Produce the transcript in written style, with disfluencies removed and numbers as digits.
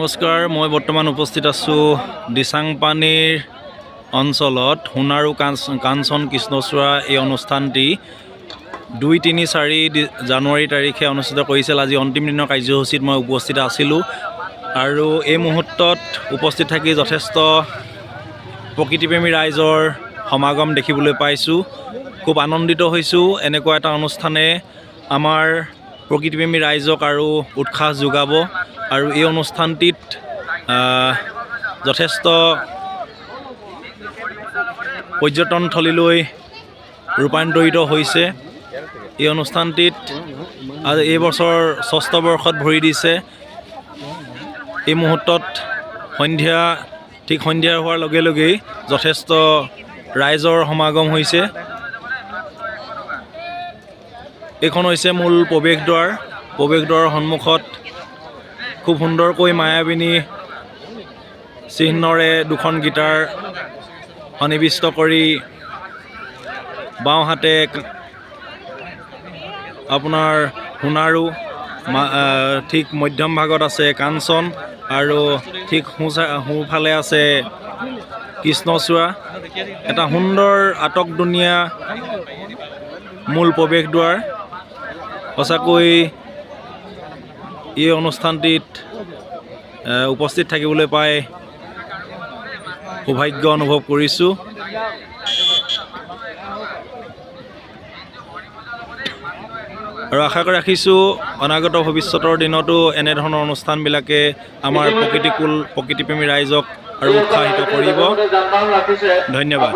নমস্কাৰ, মই বৰ্তমান উপস্থিত আছো দিচাংপানীৰ অঞ্চলত সোণাৰু কাঞ্চন কৃষ্ণচূড়া এই অনুষ্ঠানটি 2-3-4 জানুৱাৰী তাৰিখে অনুষ্ঠিত কৰিছিল। আজি অন্তিম দিনৰ কাৰ্যসূচীত মই উপস্থিত আছিলোঁ আৰু এই মুহূৰ্তত উপস্থিত থাকি যথেষ্ট প্ৰকৃতিপ্ৰেমী ৰাইজৰ সমাগম দেখিবলৈ পাইছোঁ। খুব আনন্দিত হৈছোঁ। এনেকুৱা এটা অনুষ্ঠানে আমাৰ প্ৰকৃতিপ্ৰেমী ৰাইজক আৰু উৎসাহ যোগাব আৰু এই অনুষ্ঠানটিত যথেষ্ট পৰ্যটনথলীলৈ ৰূপান্তৰিত হৈছে। এই অনুষ্ঠানটিত এই বছৰ 6ষ্ঠ বৰ্ষত ভৰি দিছে। এই মুহূৰ্তত ঠিক সন্ধিয়া হোৱাৰ লগে লগেই যথেষ্ট ৰাইজৰ সমাগম হৈছে। এইখন হৈছে মূল প্ৰৱেশদ্বাৰৰ সন্মুখত খুব সুন্দৰকৈ মায়াবিনী চিহ্নৰে দুখন গীটাৰ সন্নিৱিষ্ট কৰি বাওঁহাতে আপোনাৰ সোণাৰু, ঠিক মধ্যম ভাগত আছে কাঞ্চন আৰু ঠিক সোঁফালে আছে কৃষ্ণচূড়া। এটা সুন্দৰ আটকধুনীয়া মূল প্ৰৱেশদ্বাৰ। সঁচাকৈ এই অনুষ্ঠানটিত উপস্থিত থাকিবলৈ পাই সৌভাগ্য অনুভৱ কৰিছোঁ। আৰু আশা ৰাখিছোঁ অনাগত ভৱিষ্যতৰ দিনতো এনেধৰণৰ অনুষ্ঠানবিলাকে আমাৰ প্ৰকৃতিপ্ৰেমী ৰাইজক আৰু উৎসাহিত কৰিব। ধন্যবাদ।